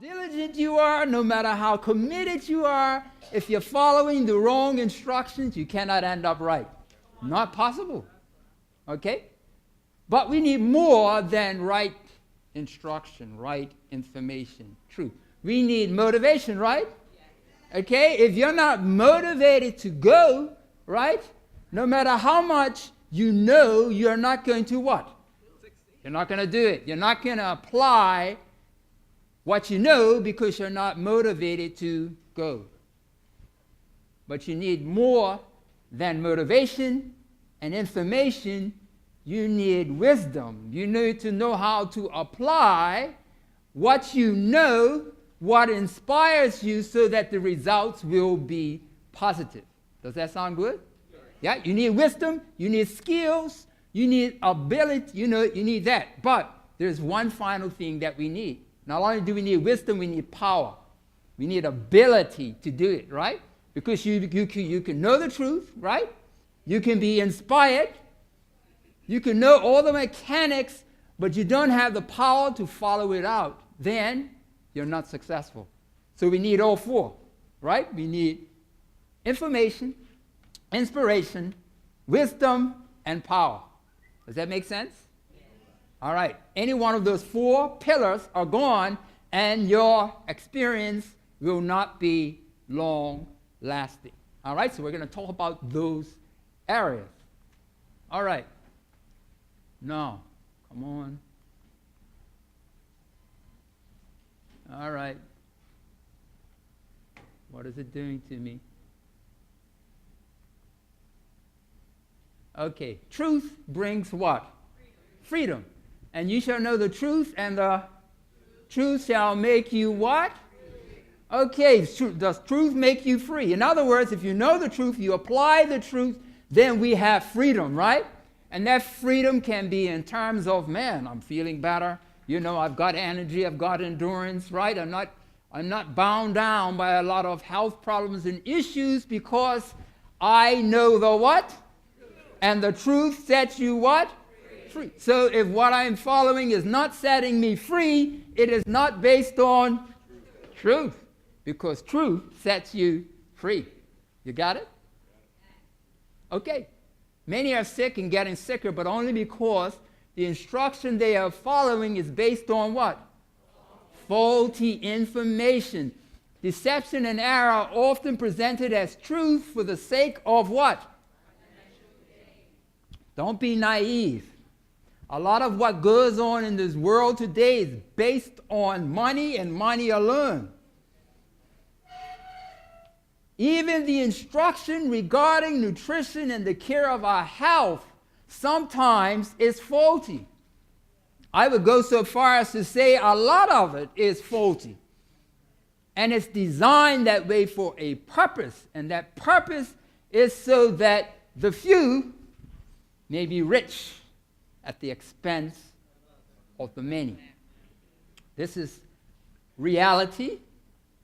diligent you are, no matter how committed you are, if you're following the wrong instructions, you cannot end up right. Not possible. Okay? But we need more than right instruction, right information, truth. We need motivation, right? Okay? If you're not motivated to go, right? No matter how much you know, you're not going to what? You're not going to do it. You're not going to apply what you know because you're not motivated to go. But you need more than motivation and information. You need wisdom. You need to know how to apply what you know, what inspires you, so that the results will be positive. Does that sound good? Yeah, you need wisdom, you need skills, you need ability, you need that. But there's one final thing that we need. Not only do we need wisdom, we need power. We need ability to do it, right? Because you can know the truth, right? You can be inspired. You can know all the mechanics, but you don't have the power to follow it out. Then you're not successful. So we need all four, right? We need information, inspiration, wisdom, and power. Does that make sense? Yes. All right. Any one of those four pillars are gone, and your experience will not be long-lasting. All right? So we're going to talk about those areas. All right. Now, come on. All right. What is it doing to me? Okay, truth brings what? Freedom. And you shall know the truth, and the truth shall make you what? Okay, does truth make you free? In other words, if you know the truth, you apply the truth, then we have freedom, right? And that freedom can be in terms of, man, I'm feeling better. I've got energy, I've got endurance, right? I'm not bound down by a lot of health problems and issues because I know the what? And the truth sets you what? Free. So if what I'm following is not setting me free, it is not based on truth. Because truth sets you free. You got it? Okay. Many are sick and getting sicker, but only because the instruction they are following is based on what? Faulty information. Deception and error are often presented as truth for the sake of what? Don't be naive. A lot of what goes on in this world today is based on money and money alone. Even the instruction regarding nutrition and the care of our health sometimes is faulty. I would go so far as to say a lot of it is faulty. And it's designed that way for a purpose. And that purpose is so that the few may be rich at the expense of the many. This is reality,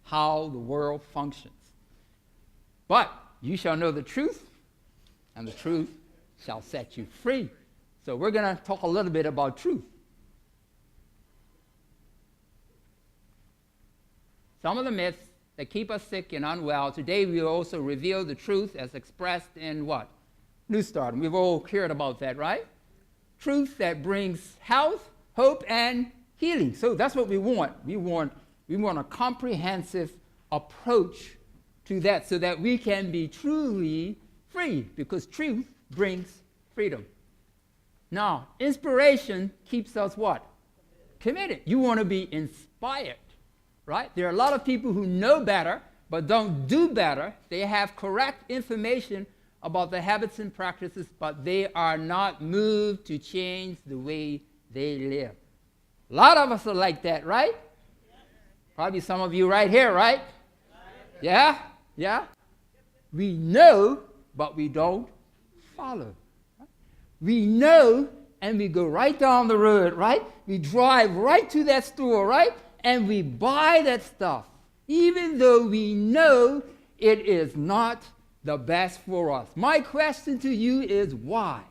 how the world functions. But you shall know the truth, and the truth shall set you free. So we're going to talk a little bit about truth. Some of the myths that keep us sick and unwell, today we will also reveal the truth as expressed in what? New Start. And we've all heard about that, right? Truth that brings health, hope, and healing. So that's what we want. We want a comprehensive approach to that so that we can be truly free, because truth brings freedom. Now, inspiration keeps us what? Committed. You want to be inspired, right? There are a lot of people who know better but don't do better. They have correct information about the habits and practices, but they are not moved to change the way they live. A lot of us are like that, right? Probably some of you right here, right? Yeah? Yeah? We know, but we don't follow. We know, and we go right down the road, right? We drive right to that store, right? And we buy that stuff, even though we know it is not the best for us. My question to you is why?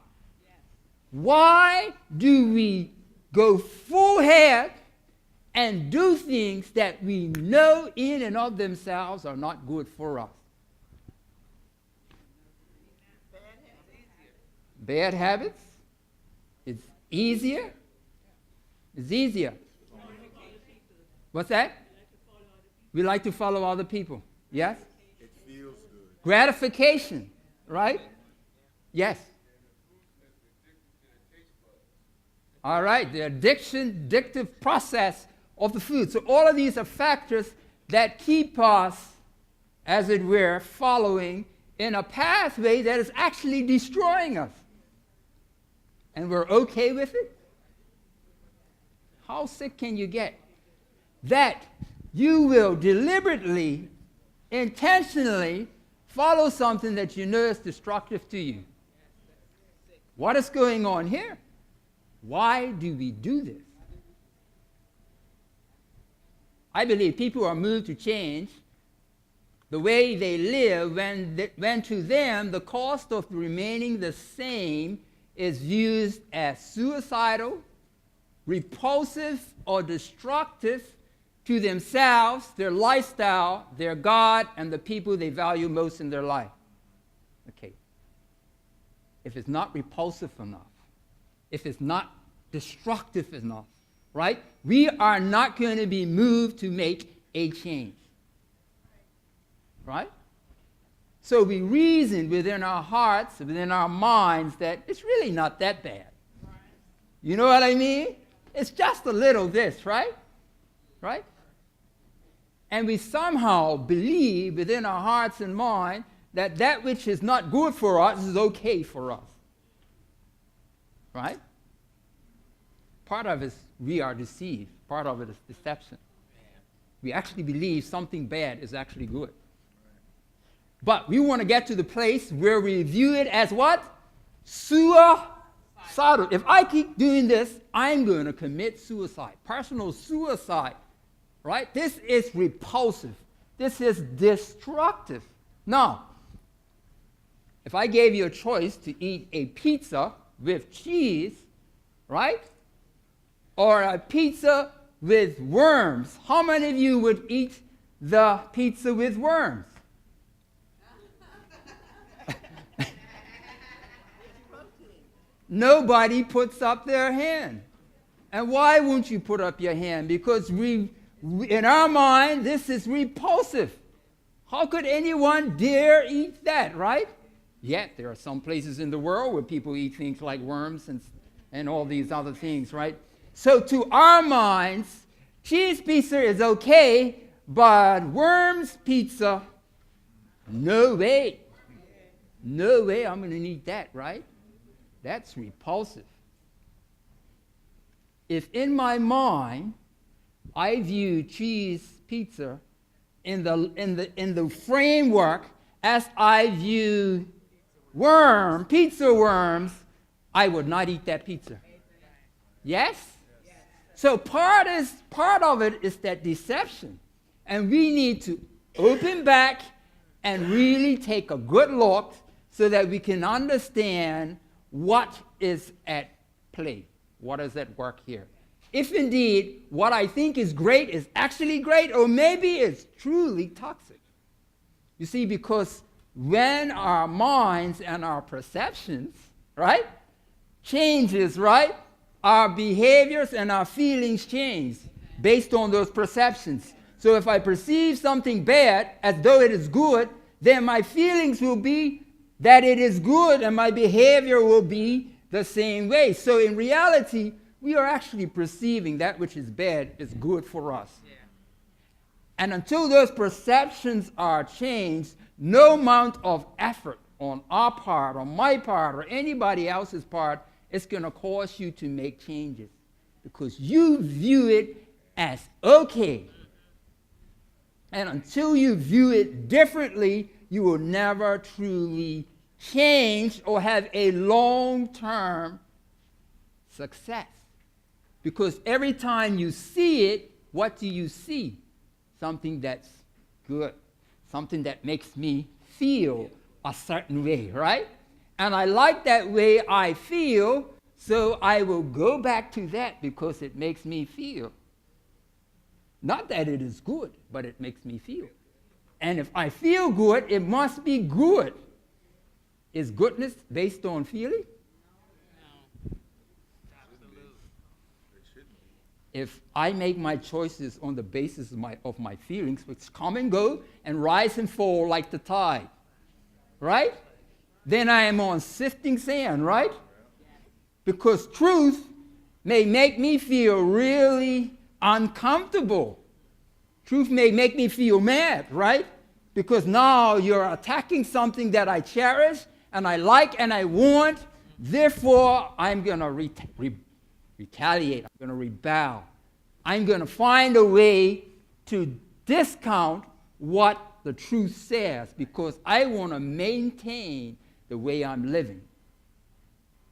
Why do we go full head and do things that we know in and of themselves are not good for us. Bad habits? It's easier? It's easier. What's that? We like to follow other people. Yes? It feels good. Gratification, right? Yes. All right, the addictive process of the food. So all of these are factors that keep us, as it were, following in a pathway that is actually destroying us. And we're okay with it? How sick can you get? That you will deliberately, intentionally follow something that you know is destructive to you. What is going on here? Why do we do this? I believe people are moved to change the way they live when to them the cost of remaining the same is viewed as suicidal, repulsive, or destructive to themselves, their lifestyle, their God, and the people they value most in their life. Okay. If it's not repulsive enough, if it's not destructive enough, right? We are not going to be moved to make a change. Right? So we reason within our hearts, within our minds, that it's really not that bad. You know what I mean? It's just a little this, right? Right? And we somehow believe within our hearts and mind that that which is not good for us is okay for us. Right? Part of it is we are deceived. Part of it is deception. We actually believe something bad is actually good. But we want to get to the place where we view it as what? Suicidal. If I keep doing this, I'm going to commit suicide. Personal suicide. Right? This is repulsive. This is destructive. Now, if I gave you a choice to eat a pizza with cheese, right? Or a pizza with worms, how many of you would eat the pizza with worms? Nobody puts up their hand. And why won't you put up your hand? Because we in our mind, this is repulsive. How could anyone dare eat that, right? Yet there are some places in the world where people eat things like worms and all these other things, right? So to our minds, cheese pizza is okay, but worms pizza, no way. No way I'm going to eat that, right? That's repulsive. If in my mind I view cheese pizza in the framework as I view pizza worms, I would not eat that pizza. Yes? So part of it is that deception. And we need to open back and really take a good look so that we can understand what is at play, what is at work here. If indeed what I think is great is actually great, or maybe it's truly toxic. You see, because when our minds and our perceptions, right, changes, right, our behaviors and our feelings change based on those perceptions. So if I perceive something bad as though it is good, then my feelings will be that it is good, and my behavior will be the same way. So in reality, we are actually perceiving that which is bad is good for us. Yeah. And until those perceptions are changed, no amount of effort on our part, on my part, or anybody else's part is going to cause you to make changes, because you view it as okay. And until you view it differently, you will never truly change or have a long-term success. Because every time you see it, what do you see? Something that's good, something that makes me feel a certain way, right? And I like that way I feel, so I will go back to that because it makes me feel. Not that it is good, but it makes me feel. And if I feel good, it must be good. Is goodness based on feeling? If I make my choices on the basis of my feelings, which come and go and rise and fall like the tide, right? Then I am on sifting sand, right? Because truth may make me feel really uncomfortable. Truth may make me feel mad, right? Because now you're attacking something that I cherish and I like and I want. Therefore, I'm going to retaliate. I'm going to rebel. I'm going to find a way to discount what the truth says because I want to maintain the way I'm living.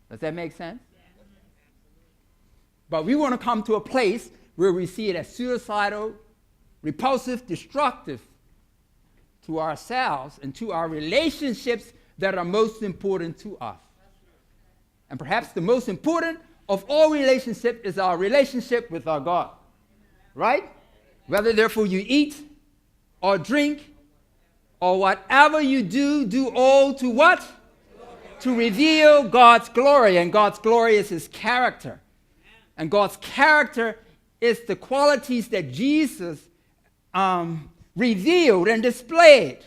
Does that make sense? But we want to come to a place where we see it as suicidal, repulsive, destructive to ourselves and to our relationships that are most important to us. And perhaps the most important of all relationships is our relationship with our God. Right? Whether therefore you eat or drink or whatever you do, do all to what? To reveal God's glory. And God's glory is his character. And God's character is the qualities that Jesus revealed and displayed,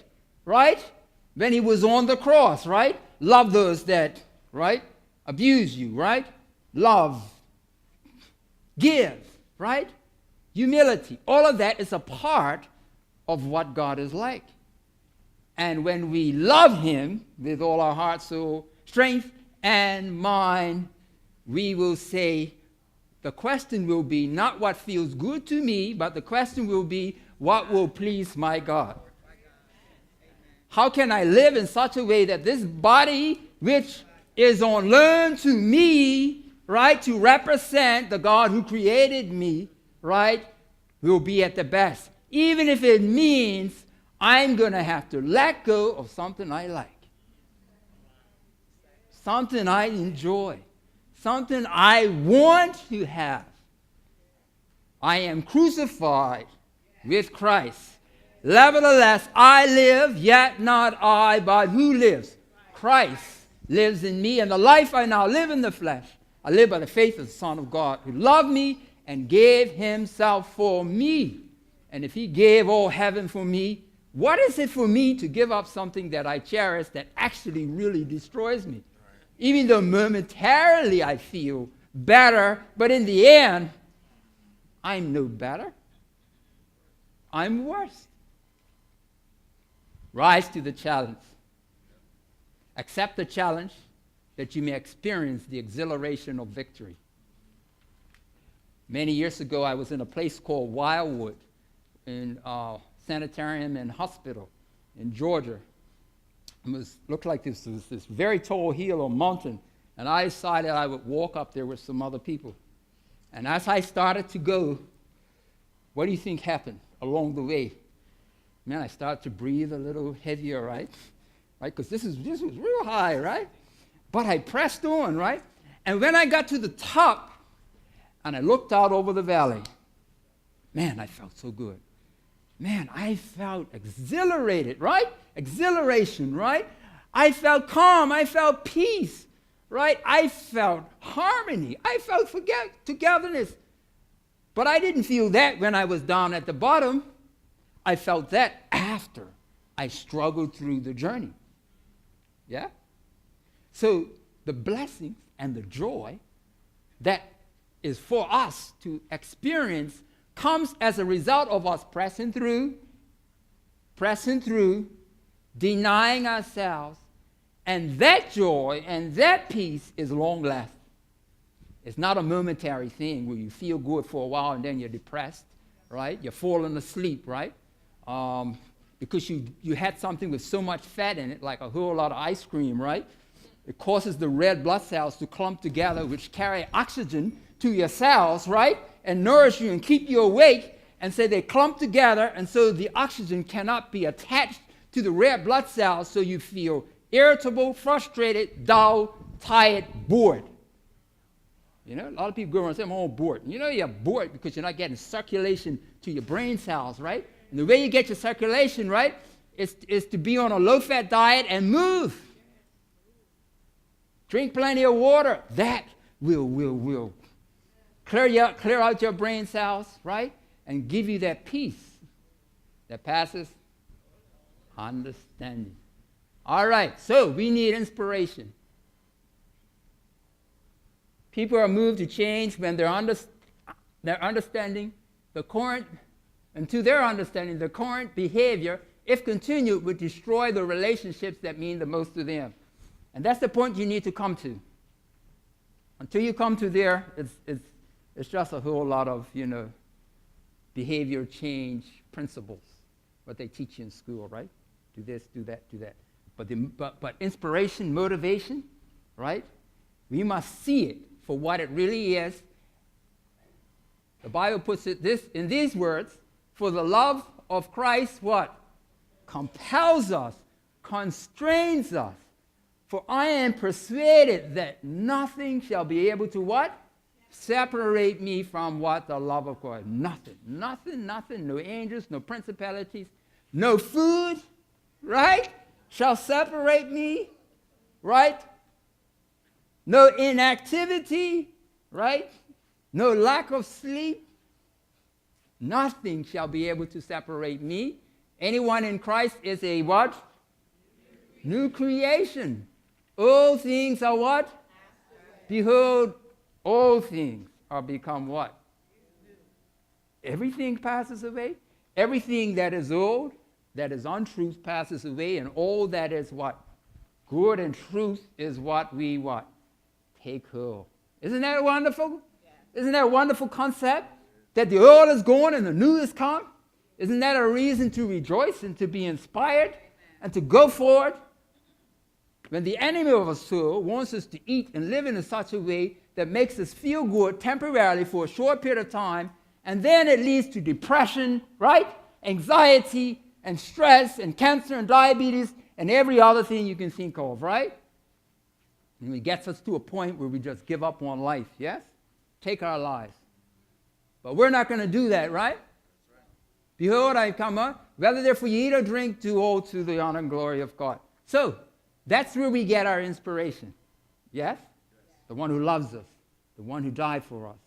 right? When he was on the cross, right? Love those that, right, abuse you, right? Love, give, right? Humility. All of that is a part of what God is like. And when we love him with all our heart, soul, strength, and mind, we will say, the question will be not what feels good to me, but the question will be, what will please my God? How can I live in such a way that this body, which is on loan to me, right, to represent the God who created me, right, will be at the best? Even if it means I'm going to have to let go of something I like, something I enjoy, something I want to have. I am crucified with Christ. Nevertheless, I live, yet not I, but who lives? Christ lives in me, and the life I now live in the flesh, I live by the faith of the Son of God, who loved me and gave himself for me. And if he gave all heaven for me, what is it for me to give up something that I cherish that actually really destroys me? Even though momentarily I feel better, but in the end, I'm no better. I'm worse. Rise to the challenge. Accept the challenge that you may experience the exhilaration of victory. Many years ago, I was in a place called Wildwood in sanitarium and hospital in Georgia. It looked like this was this very tall hill or mountain, and I decided I would walk up there with some other people. And as I started to go, what do you think happened along the way? Man, I started to breathe a little heavier, right? Right, because this was real high, right? But I pressed on, right? And when I got to the top, and I looked out over the valley, man, I felt so good. Man, I felt exhilarated, right? Exhilaration, right? I felt calm. I felt peace, right? I felt harmony. I felt togetherness. But I didn't feel that when I was down at the bottom. I felt that after I struggled through the journey. Yeah? So the blessings and the joy that is for us to experience comes as a result of us pressing through, denying ourselves, and that joy and that peace is long-lasting. It's not a momentary thing where you feel good for a while and then you're depressed, right? You're falling asleep, right? Because you had something with so much fat in it, like a whole lot of ice cream, right? It causes the red blood cells to clump together, which carry oxygen to your cells, right? And nourish you and keep you awake. And so they clump together, and so the oxygen cannot be attached to the red blood cells, so you feel irritable, frustrated, dull, tired, bored. You know, a lot of people go around and say, I'm all bored. You know you're bored because you're not getting circulation to your brain cells, right? And the way you get your circulation, right, is to be on a low-fat diet and move. Drink plenty of water. That will clear out your brain cells, right? And give you that peace that passes understanding. All right, so we need inspiration. People are moved to change when their understanding, the current behavior, if continued, would destroy the relationships that mean the most to them. And that's the point you need to come to. Until you come to there, it's just a whole lot of, behavior change principles, what they teach you in school, right? Do this, do that, do that. But inspiration, motivation, right? We must see it for what it really is. The Bible puts it in these words, for the love of Christ, what? Compels us, constrains us. For I am persuaded that nothing shall be able to what? Separate me from what? The love of God. Nothing. No angels, no principalities, no food, right? Shall separate me, right? No inactivity, right? No lack of sleep. Nothing shall be able to separate me. Anyone in Christ is a what? New creation. All things are what? Behold, all things are become what? Everything passes away. Everything that is old, that is untruth, passes away, and all that is what? Good and truth is what we what? Take hold. Isn't that wonderful? Yeah. Isn't that a wonderful concept? That the old is gone and the new is come? Isn't that a reason to rejoice and to be inspired and to go forward? When the enemy of our soul wants us to eat and live in such a way that makes us feel good temporarily for a short period of time, and then it leads to depression, right? Anxiety and stress and cancer and diabetes and every other thing you can think of, right? And it gets us to a point where we just give up on life, yes? Take our lives. But we're not going to do that, right? Behold, I come up, whether therefore you eat or drink, do all to the honor and glory of God. So, that's where we get our inspiration. Yes? The one who loves us, the one who died for us,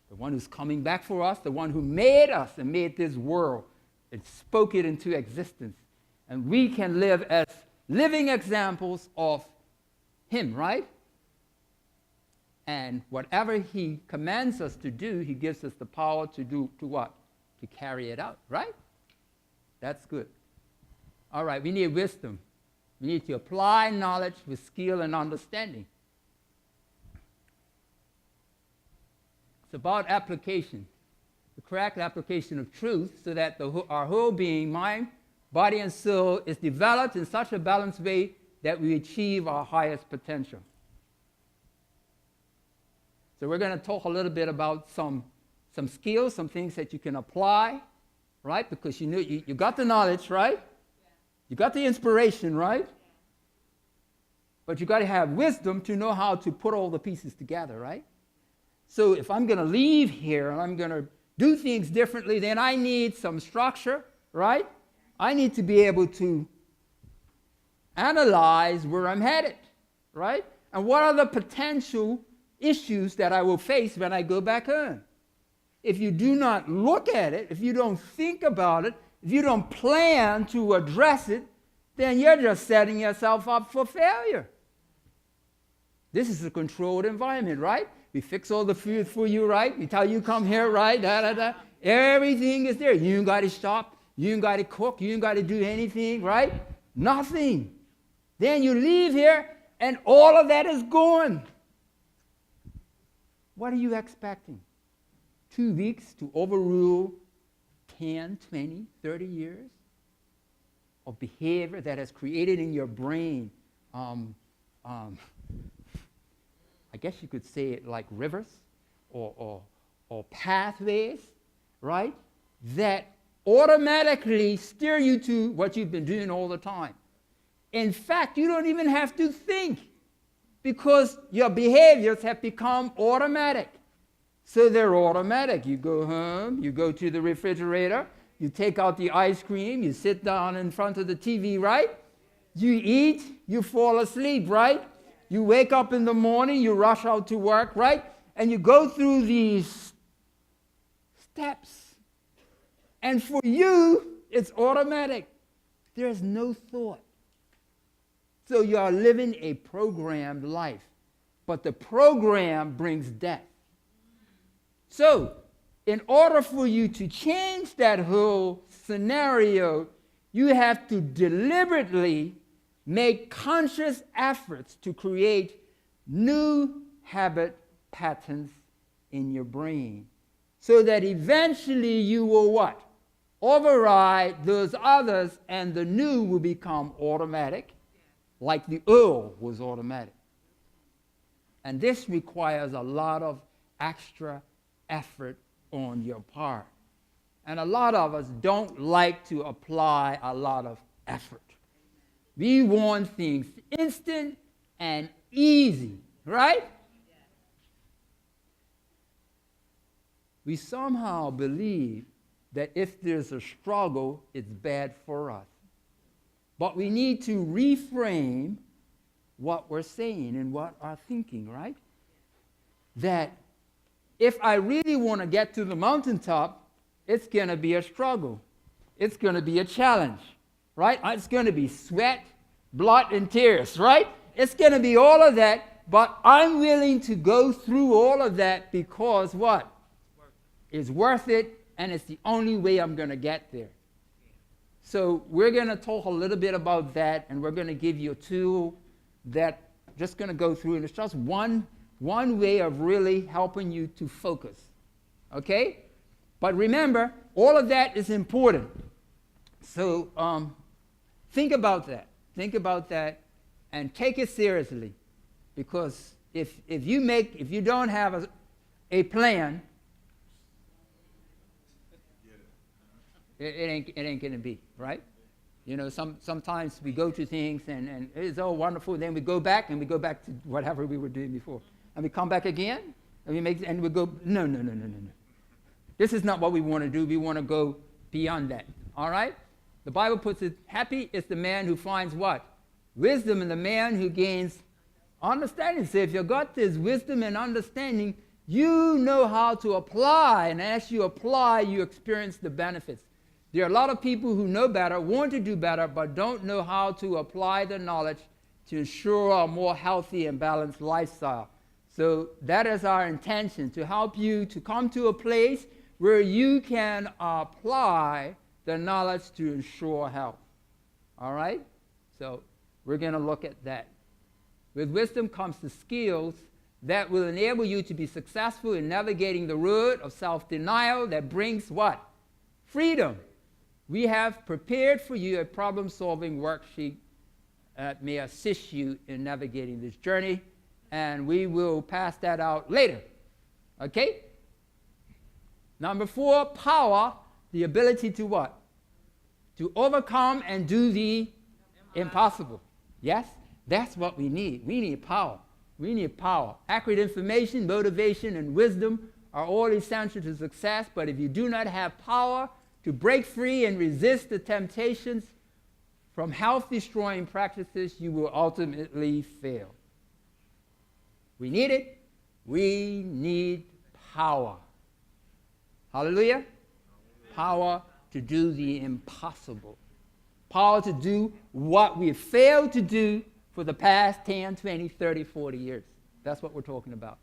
the one who's coming back for us, the one who made us and made this world and spoke it into existence. And we can live as living examples of him, right? And whatever he commands us to do, he gives us the power to do, to what? To carry it out, right? That's good. All right, we need wisdom. We need to apply knowledge with skill and understanding. It's about application, the correct application of truth, so that our whole being, mind, body, and soul is developed in such a balanced way that we achieve our highest potential. So we're going to talk a little bit about some skills, some things that you can apply, right? Because you got the knowledge, right? You got the inspiration, right? But you got to have wisdom to know how to put all the pieces together, right? So if I'm going to leave here and I'm going to do things differently, then I need some structure, right? I need to be able to analyze where I'm headed, right? And what are the potential issues that I will face when I go back home? If you do not look at it, if you don't think about it, if you don't plan to address it, then you're just setting yourself up for failure. This is a controlled environment, right? We fix all the food for you, right? We tell you come here, right? Everything is there. You ain't got to stop. You ain't got to cook. You ain't got to do anything, right? Nothing. Then you leave here and all of that is gone. What are you expecting? 2 weeks to overrule 10, 20, 30 years of behavior that has created in your brain, I guess you could say it like rivers or pathways, right? That automatically steer you to what you've been doing all the time. In fact, you don't even have to think. Because your behaviors have become automatic. So they're automatic. You go home, you go to the refrigerator, you take out the ice cream, you sit down in front of the TV, right? You eat, you fall asleep, right? You wake up in the morning, you rush out to work, right? And you go through these steps. And for you, it's automatic. There's no thought. So you are living a programmed life. But the program brings death. So, in order for you to change that whole scenario, you have to deliberately make conscious efforts to create new habit patterns in your brain so that eventually you will what? Override those others, and the new will become automatic, like the old was automatic. And this requires a lot of extra effort on your part. And a lot of us don't like to apply a lot of effort. We want things instant and easy, right? We somehow believe that if there's a struggle, it's bad for us. But we need to reframe what we're saying and what our thinking, right? That if I really want to get to the mountaintop, it's going to be a struggle. It's going to be a challenge, right? It's going to be sweat, blood, and tears, right? It's going to be all of that, but I'm willing to go through all of that because what? It's worth it, and it's the only way I'm going to get there. So we're going to talk a little bit about that, and we're going to give you a tool that just going to go through, and it's just one way of really helping you to focus, okay? But remember, all of that is important. So think about that. Think about that, and take it seriously, because if you don't have a plan, it ain't going to be, right? You know, sometimes we go to things and it's all wonderful, then we go back to whatever we were doing before. And we come back again, and we go, no. This is not what we want to do. We want to go beyond that, all right? The Bible puts it, happy is the man who finds what? Wisdom, and the man who gains understanding. So if you've got this wisdom and understanding, you know how to apply, and as you apply, you experience the benefits. There are a lot of people who know better, want to do better, but don't know how to apply the knowledge to ensure a more healthy and balanced lifestyle. So that is our intention, to help you to come to a place where you can apply the knowledge to ensure health. All right? So we're going to look at that. With wisdom comes the skills that will enable you to be successful in navigating the road of self-denial that brings what? Freedom. We have prepared for you a problem-solving worksheet that may assist you in navigating this journey, and we will pass that out later. Okay? Number 4, power, the ability to what? To overcome and do the impossible. Yes? That's what we need. We need power. We need power. Accurate information, motivation, and wisdom are all essential to success, but if you do not have power to break free and resist the temptations from health-destroying practices, you will ultimately fail. We need it. We need power. Hallelujah. Power to do the impossible. Power to do what we have failed to do for the past 10, 20, 30, 40 years. That's what we're talking about.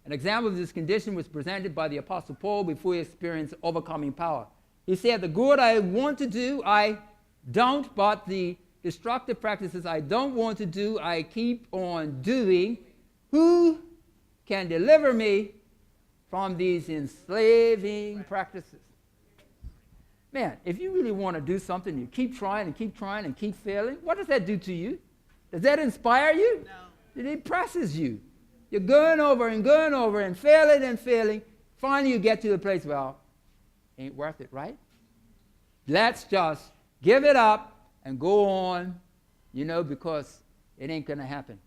An example of this condition was presented by the Apostle Paul before he experienced overcoming power. He said, the good I want to do, I don't, but the destructive practices I don't want to do, I keep on doing. Who can deliver me from these enslaving practices? Man, if you really want to do something, you keep trying and keep trying and keep failing, what does that do to you? Does that inspire you? No. It impresses you. You're going over and failing. Finally, you get to the place, well, ain't worth it, right? Let's just give it up and go on, because it ain't going to happen.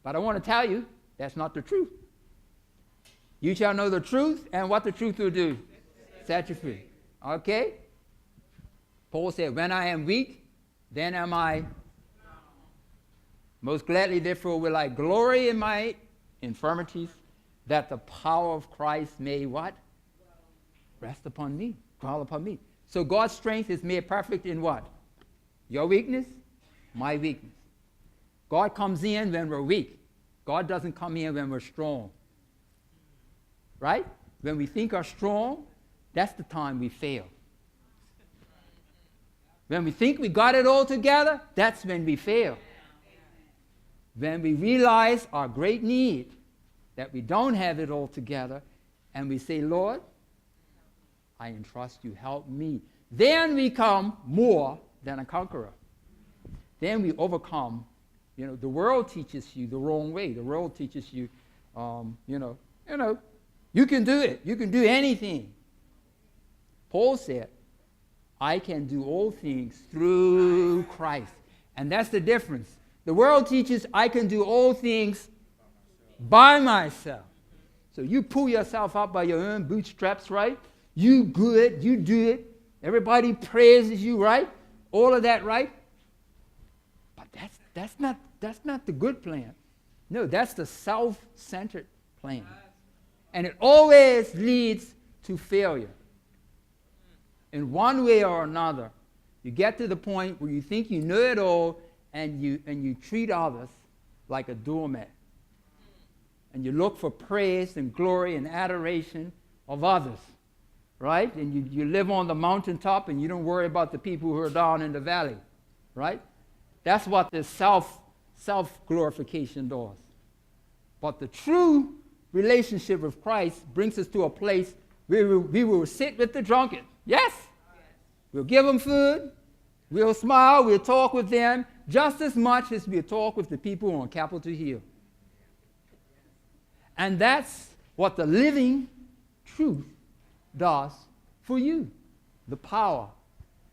But I want to tell you, that's not the truth. You shall know the truth, and what the truth will do? Set you free. Okay? Paul said, when I am weak, then am I. Most gladly, therefore, will I glory in my infirmities, that the power of Christ may what? Rest upon me, dwell upon me. So God's strength is made perfect in what? Your weakness, my weakness. God comes in when we're weak. God doesn't come in when we're strong. Right? When we think we're strong, that's the time we fail. When we think we got it all together, that's when we fail. When we realize our great need, that we don't have it all together, and we say, Lord, I entrust you, help me. Then we become more than a conqueror. Then we overcome. You know, the world teaches you the wrong way. The world teaches you, you can do it. You can do anything. Paul said, I can do all things through Christ. And that's the difference. The world teaches I can do all things by myself. So you pull yourself up by your own bootstraps, right? You good, you do it. Everybody praises you, right? All of that, right? But that's not the good plan. No, that's the self-centered plan. And it always leads to failure. In one way or another, you get to the point where you think you know it all, and you treat others like a doormat. And you look for praise and glory and adoration of others, right? And you live on the mountaintop and you don't worry about the people who are down in the valley, right? That's what this self-glorification does. But the true relationship with Christ brings us to a place where we will sit with the drunken. Yes. We'll give them food. We'll smile. We'll talk with them just as much as we'll talk with the people on Capitol Hill. And that's what the living truth does for you, the power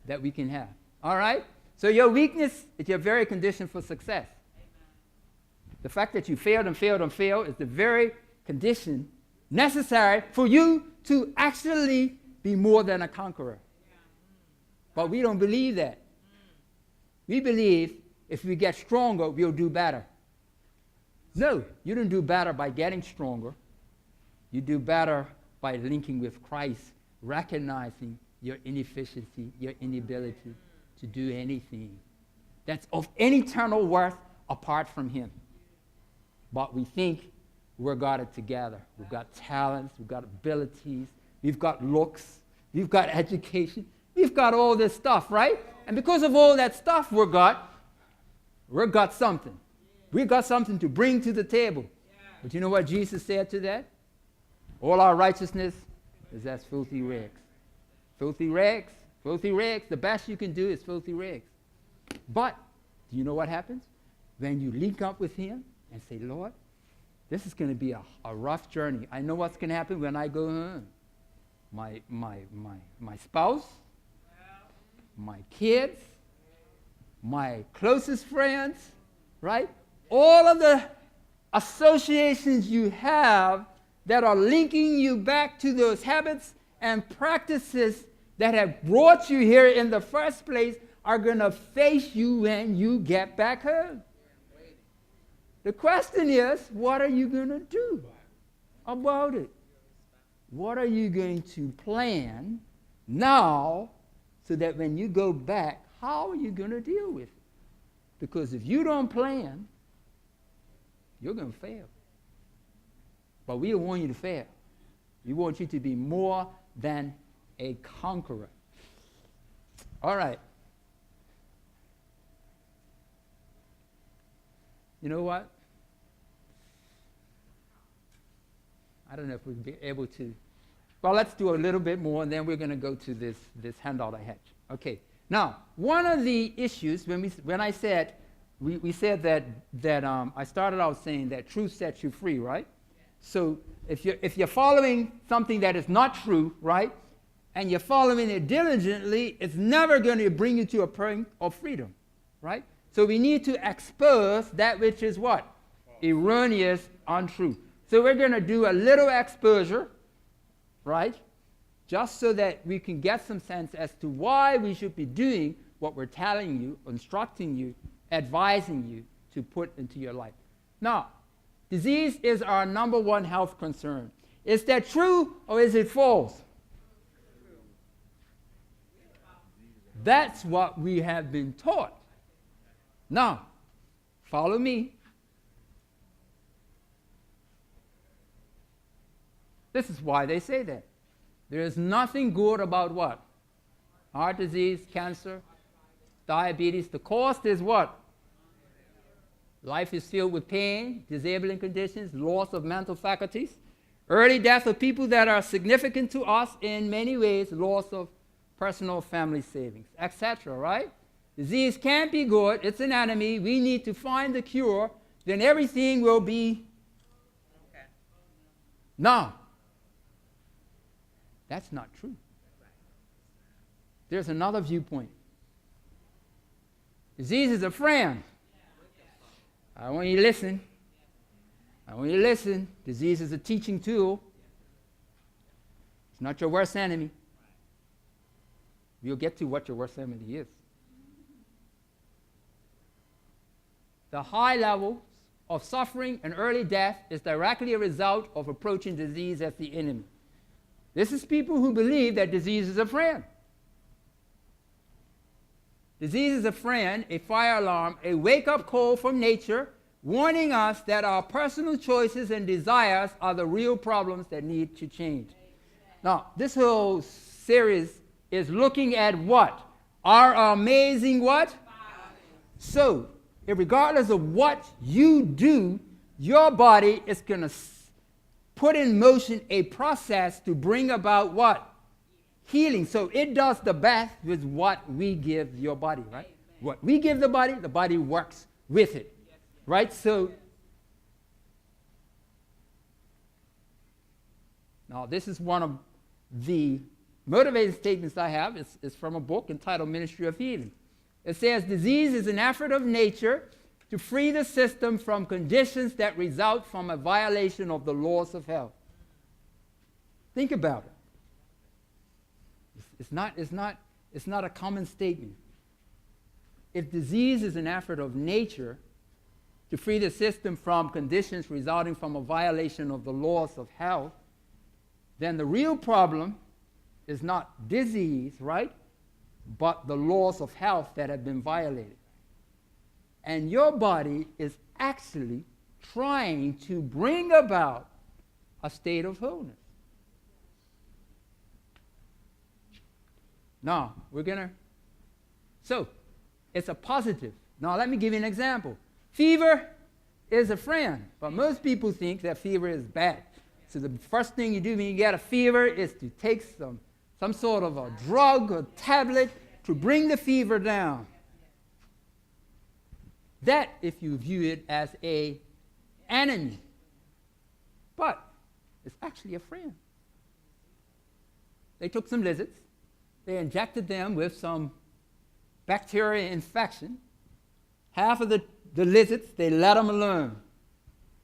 that we can have. All right? So your weakness is your very condition for success. The fact that you failed and failed and failed is the very condition necessary for you to actually be more than a conqueror. But we don't believe that. We believe if we get stronger, we'll do better. No, you don't do better by getting stronger. You do better by linking with Christ, recognizing your inefficiency, your inability to do anything that's of any eternal worth apart from Him. But we think we've got it together. We've got talents, we've got abilities, we've got looks, we've got education, we've got all this stuff, right? And because of all that stuff we've got something. We've got something to bring to the table. But you know what Jesus said to that? All our righteousness is as filthy rags. Filthy rags, filthy rags. The best you can do is filthy rags. But do you know what happens? When you link up with Him and say, Lord, this is going to be a rough journey. I know what's going to happen when I go home. My spouse, my kids, my closest friends, right? All of the associations you have that are linking you back to those habits and practices that have brought you here in the first place are going to face you when you get back home. The question is, what are you going to do about it? What are you going to plan now so that when you go back, how are you going to deal with it? Because if you don't plan, you're going to fail. But we don't want you to fail. We want you to be more than a conqueror. All right. You know what? I don't know if we'll be able to. Well, let's do a little bit more, and then we're going to go to this handout I had. Okay. Now, one of the issues when I said we said that I started out saying that truth sets you free, right? So if you're following something that is not true, right, and you're following it diligently, it's never going to bring you to a point of freedom, right? So we need to expose that which is what? erroneous, untrue. So we're going to do a little exposure, right? Just so that we can get some sense as to why we should be doing what we're telling you, instructing you, advising you to put into your life. Now, disease is our number one health concern. Is that true or is it false? That's what we have been taught. Now, follow me. This is why they say that. There is nothing good about what? Heart disease, cancer, diabetes. The cost is what? Life is filled with pain, disabling conditions, loss of mental faculties, early death of people that are significant to us in many ways, loss of personal family savings, etc., right? Disease can't be good. It's an enemy. We need to find the cure. Then everything will be okay. No. That's not true. There's another viewpoint. Disease is a friend. I want you to listen. I want you to listen. Disease is a teaching tool. It's not your worst enemy. We'll get to what your worst enemy is. The high levels of suffering and early death is directly a result of approaching disease as the enemy. This is people who believe that disease is a friend. Disease is a friend, a fire alarm, a wake-up call from nature, warning us that our personal choices and desires are the real problems that need to change. Now, this whole series is looking at what? Our amazing what? So, regardless of what you do, your body is going to put in motion a process to bring about what? Healing. So it does the best with what we give your body, right? Amen. What we give the body works with it, right? So now this is one of the motivating statements I have. It's from a book entitled Ministry of Healing. It says, disease is an effort of nature to free the system from conditions that result from a violation of the laws of health. Think about it. It's not a common statement. If disease is an effort of nature to free the system from conditions resulting from a violation of the laws of health, then the real problem is not disease, right? But the laws of health that have been violated. And your body is actually trying to bring about a state of wholeness. Now, so it's a positive. Now, let me give you an example. Fever is a friend, but most people think that fever is bad. So the first thing you do when you get a fever is to take some sort of a drug or tablet to bring the fever down. That, if you view it as an enemy, but it's actually a friend. They took some lizards. They injected them with some bacteria infection. Half of the lizards, they let them alone.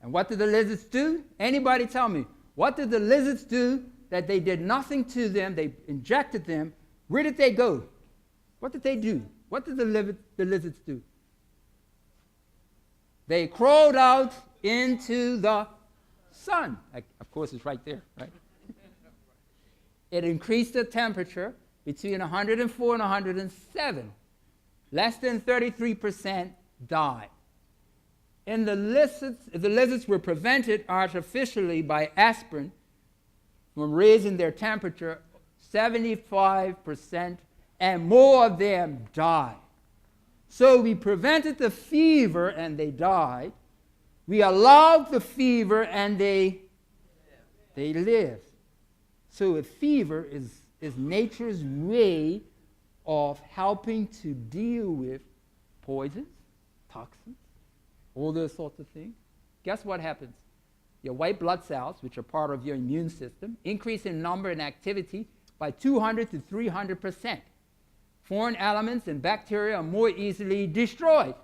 And what did the lizards do? Anybody tell me. What did the lizards do that they did nothing to them? They injected them. Where did they go? What did they do? What did the lizards do? They crawled out into the sun. Of course, it's right there, right? It increased the temperature between 104 and 107. Less than 33% died. And the lizards were prevented artificially by aspirin from raising their temperature 75%, and more of them died. So we prevented the fever and they died. We allowed the fever and they lived. So a fever is nature's way of helping to deal with poisons, toxins, all those sorts of things. Guess what happens? Your white blood cells, which are part of your immune system, increase in number and activity by 200 to 300%. Foreign elements and bacteria are more easily destroyed.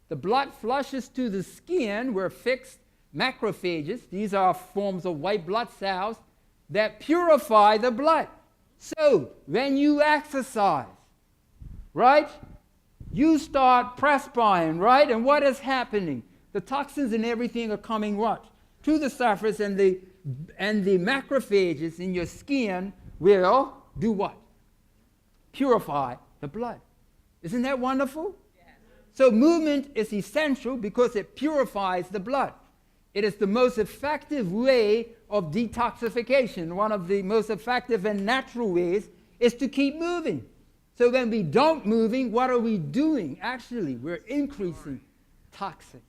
the blood flushes to the skin where fixed macrophages, these are forms of white blood cells, that purify the blood. So when you exercise, right, you start perspiring, right? And what is happening? The toxins and everything are coming what? To the surface, and the macrophages in your skin will do what? Purify the blood. Isn't that wonderful? Yes. So movement is essential because it purifies the blood. It is the most effective way of detoxification. One of the most effective and natural ways is to keep moving. So when we don't moving, what are we doing? Actually, we're increasing toxic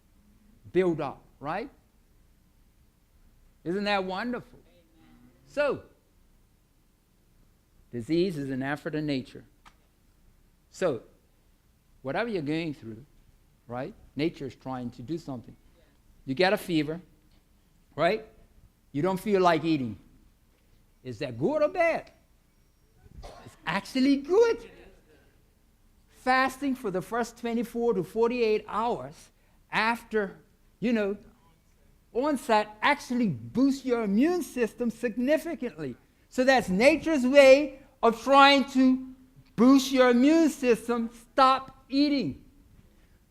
buildup, right? Isn't that wonderful? Amen. So, disease is an effort of nature. So, whatever you're going through, right? Nature is trying to do something. You get a fever, right? You don't feel like eating. Is that good or bad? It's actually good. Fasting for the first 24 to 48 hours after, onset actually boosts your immune system significantly. So that's nature's way of trying to boost your immune system. Stop eating.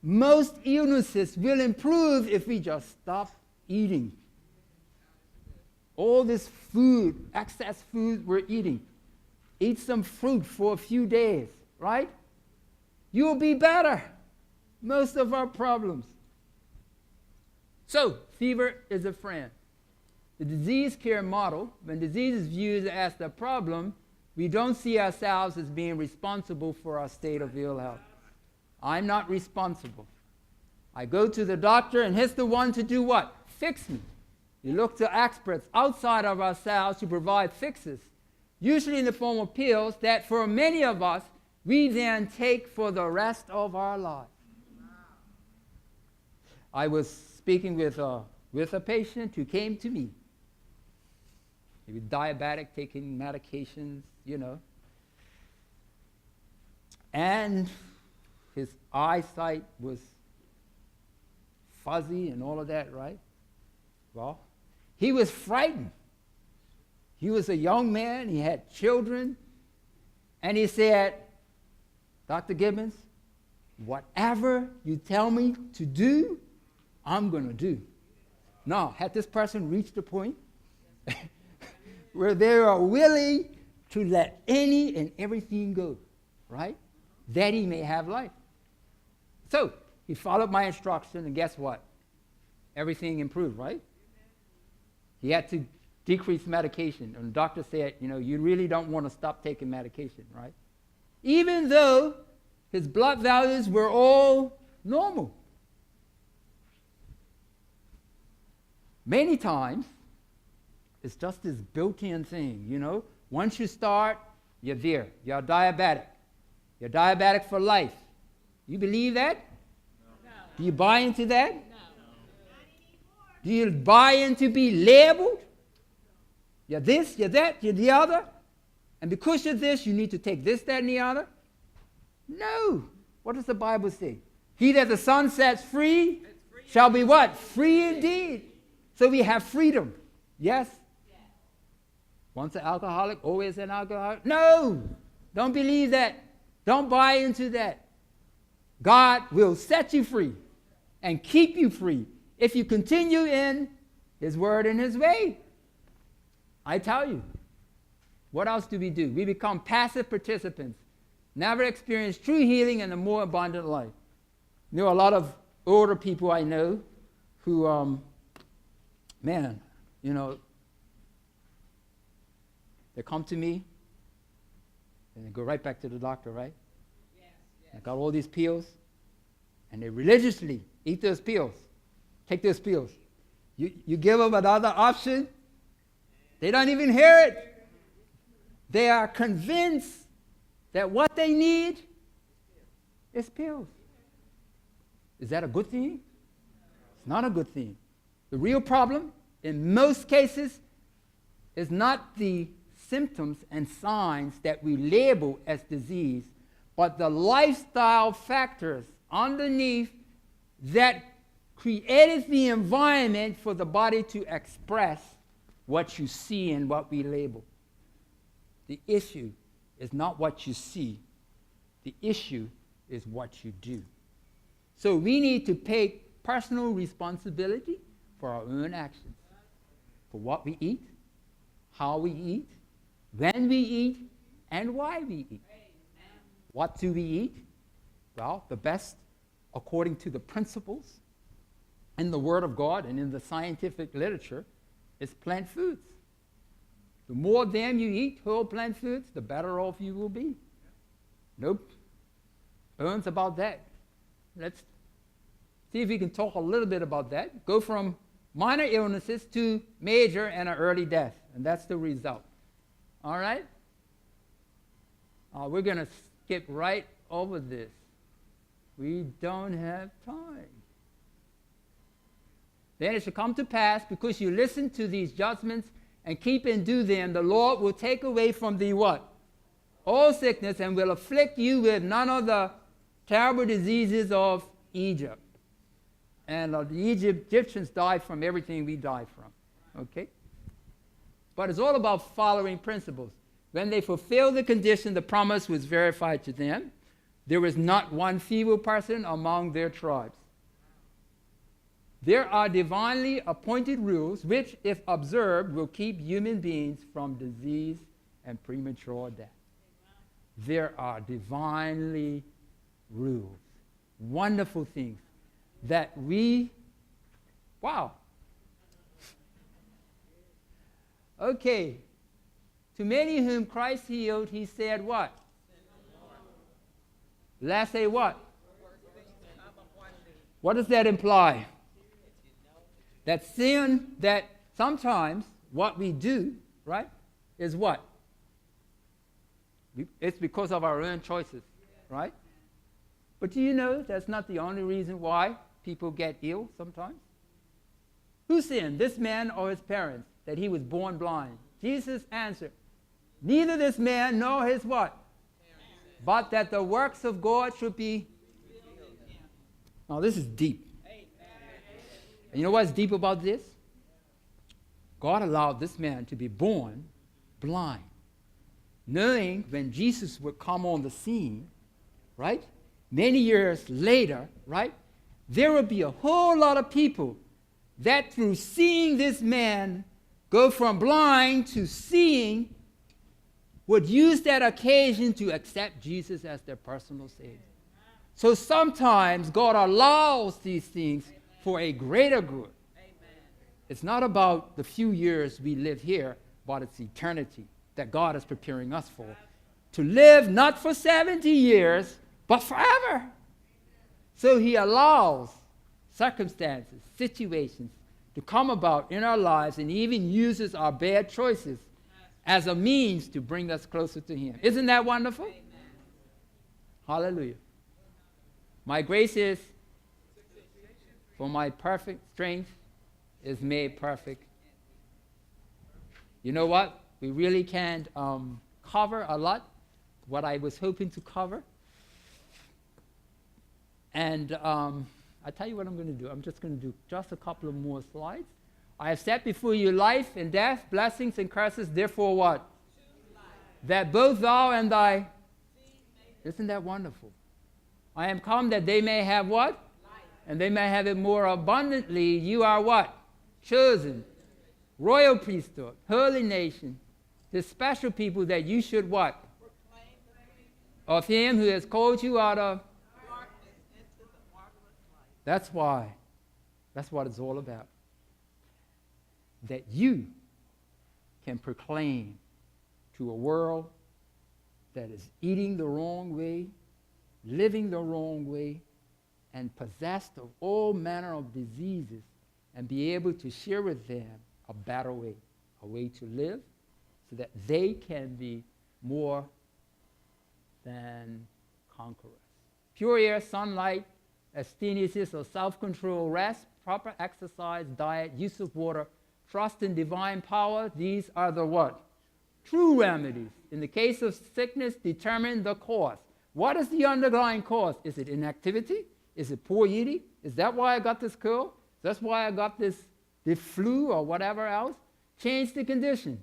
Most illnesses will improve if we just stop eating. All this food, excess food we're eating. Eat some fruit for a few days, right? You'll be better. Most of our problems. So, fever is a friend. The disease care model, when disease is viewed as the problem, we don't see ourselves as being responsible for our state of ill health. I'm not responsible. I go to the doctor and he's the one to do what? Fix me. We look to experts outside of ourselves to provide fixes, usually in the form of pills that for many of us, we then take for the rest of our lives. I was speaking with a patient who came to me. He was diabetic, taking medications, and his eyesight was fuzzy and all of that, right? Well, he was frightened. He was a young man, he had children, and he said, Dr. Gibbons, whatever you tell me to do, I'm going to do. Now, had this person reached the point where they are willing to let any and everything go, right? That he may have life. So, he followed my instruction, and guess what? Everything improved, right? He had to decrease medication. And the doctor said, you really don't want to stop taking medication, right? Even though his blood values were all normal. Many times, it's just this built-in thing, Once you start, you're there. You're diabetic. You're diabetic for life. You believe that? No. Do you buy into that? No. Do you buy into be labeled? You're this, you're that, you're the other. And because you're this, you need to take this, that, and the other? No. What does the Bible say? He that the Son sets free shall be what? Free indeed. So we have freedom. Yes? Once an alcoholic, always an alcoholic? No. Don't believe that. Don't buy into that. God will set you free and keep you free if you continue in His word and His way. I tell you. What else do? We become passive participants, never experience true healing and a more abundant life. There are a lot of older people I know who, they come to me and they go right back to the doctor, right? Yes. They got all these pills, and they religiously eat those pills, take those pills. You give them another option, they don't even hear it. They are convinced that what they need is pills. Is that a good thing? It's not a good thing. The real problem, in most cases, is not the symptoms and signs that we label as disease, but the lifestyle factors underneath that created the environment for the body to express what you see and what we label. The issue is not what you see. The issue is what you do. So we need to take personal responsibility for our own actions, for what we eat, how we eat, when we eat, and why we eat. What do we eat? Well, the best, according to the principles in the Word of God and in the scientific literature, is plant foods. The more of them you eat, whole plant foods, the better off you will be. Nope. Earns about that. Let's see if we can talk a little bit about that. Go from minor illnesses to major and an early death, and that's the result. All right? We're going to skip right over this. We don't have time. Then it shall come to pass, because you listen to these judgments and keep and do them, the Lord will take away from thee what? All sickness, and will afflict you with none of the terrible diseases of Egypt. And the Egyptians died from everything we died from. Okay? But it's all about following principles. When they fulfilled the condition, the promise was verified to them. There was not one feeble person among their tribes. There are divinely appointed rules which, if observed, will keep human beings from disease and premature death. There are divinely rules, wonderful things that we, wow. Okay, to many whom Christ healed, he said what? Last say what? What does that imply? That sin, that sometimes what we do, right, is what? It's because of our own choices, right? But do you know that's not the only reason why people get ill sometimes? Who sinned, this man or his parents, that he was born blind? Jesus answered, neither this man nor his what? But that the works of God should be. Now this is deep. And you know what's deep about this? God allowed this man to be born blind, knowing when Jesus would come on the scene, right? Many years later, right? There would be a whole lot of people that through seeing this man go from blind to seeing would use that occasion to accept Jesus as their personal Savior. So sometimes God allows these things for a greater good. It's not about the few years we live here, but it's eternity that God is preparing us for. To live not for 70 years, but forever. So he allows circumstances, situations to come about in our lives, and even uses our bad choices as a means to bring us closer to him. Isn't that wonderful? Amen. Hallelujah. My grace is, for my perfect strength is made perfect. You know what? We really can't cover a lot what I was hoping to cover. And I tell you what I'm going to do. I'm just going to do just a couple of more slides. I have set before you life and death, blessings and curses. Therefore what? That both thou and thy. Isn't that wonderful? I am come that they may have what? Life. And they may have it more abundantly. You are what? Chosen. Royal priesthood. Holy nation. The special people that you should what? Of him who has called you out of. That's why. That's what it's all about. That you can proclaim to a world that is eating the wrong way, living the wrong way, and possessed of all manner of diseases, and be able to share with them a better way, a way to live, so that they can be more than conquerors. Pure air, sunlight, abstinence or self-control, rest, proper exercise, diet, use of water, trust in divine power, these are the what? True remedies. In the case of sickness, determine the cause. What is the underlying cause? Is it inactivity? Is it poor eating? Is that why I got this cold? That's why I got the flu or whatever else? Change the condition.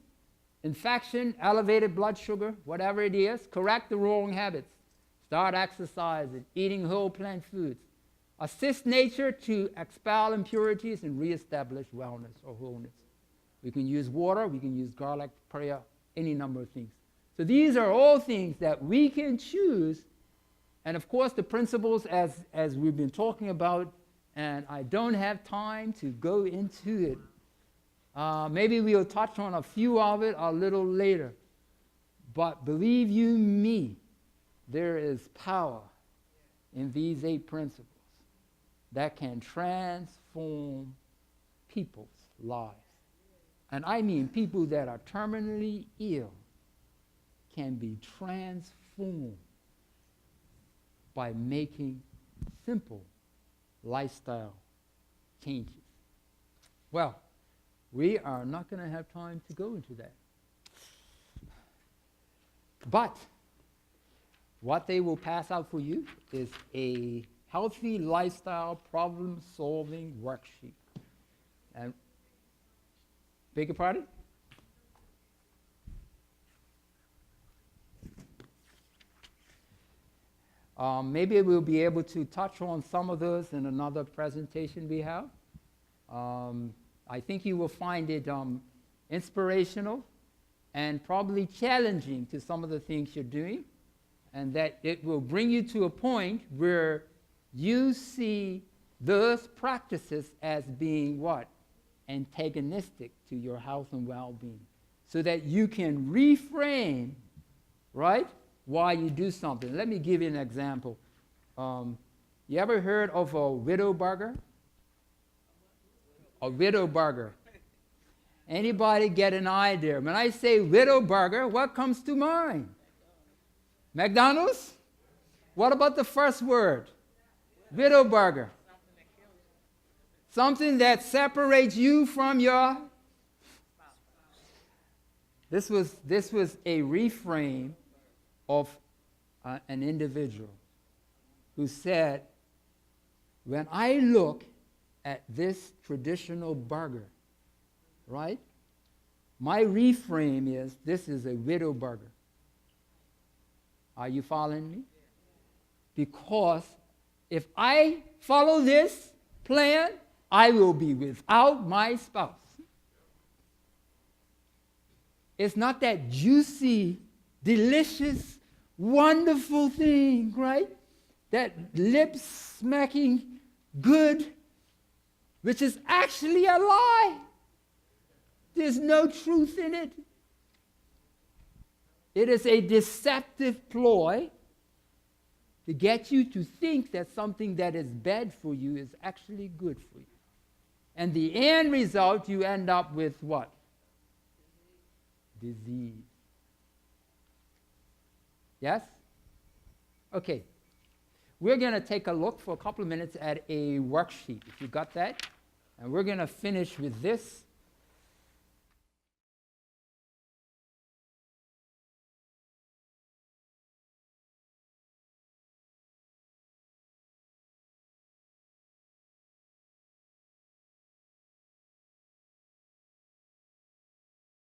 Infection, elevated blood sugar, whatever it is, correct the wrong habits. Start exercising, eating whole plant foods. Assist nature to expel impurities and reestablish wellness or wholeness. We can use water, we can use garlic, prayer, any number of things. So these are all things that we can choose. And of course, the principles as we've been talking about, and I don't have time to go into it. Maybe we'll touch on a few of it a little later. But believe you me, there is power in these 8 principles that can transform people's lives. And I mean people that are terminally ill can be transformed by making simple lifestyle changes. Well, we are not going to have time to go into that. But what they will pass out for you is a healthy lifestyle problem-solving worksheet. And beg your pardon? Maybe we'll be able to touch on some of those in another presentation we have. I think you will find it inspirational and probably challenging to some of the things you're doing, and that it will bring you to a point where you see those practices as being what? Antagonistic to your health and well-being, so that you can reframe, right, why you do something. Let me give you an example. You ever heard of a widow burger? A widow burger. Anybody get an idea? When I say widow burger, what comes to mind? McDonald's? What about the first word? Widow burger. Something that separates you from your... This was a reframe of an individual who said, when I look at this traditional burger, right, my reframe is, this is a widow burger. Are you following me? Because if I follow this plan, I will be without my spouse. It's not that juicy, delicious, wonderful thing, right? That lip-smacking good, which is actually a lie. There's no truth in it. It is a deceptive ploy to get you to think that something that is bad for you is actually good for you. And the end result, you end up with what? Disease. Yes? Okay. We're going to take a look for a couple of minutes at a worksheet, if you got that. And we're going to finish with this.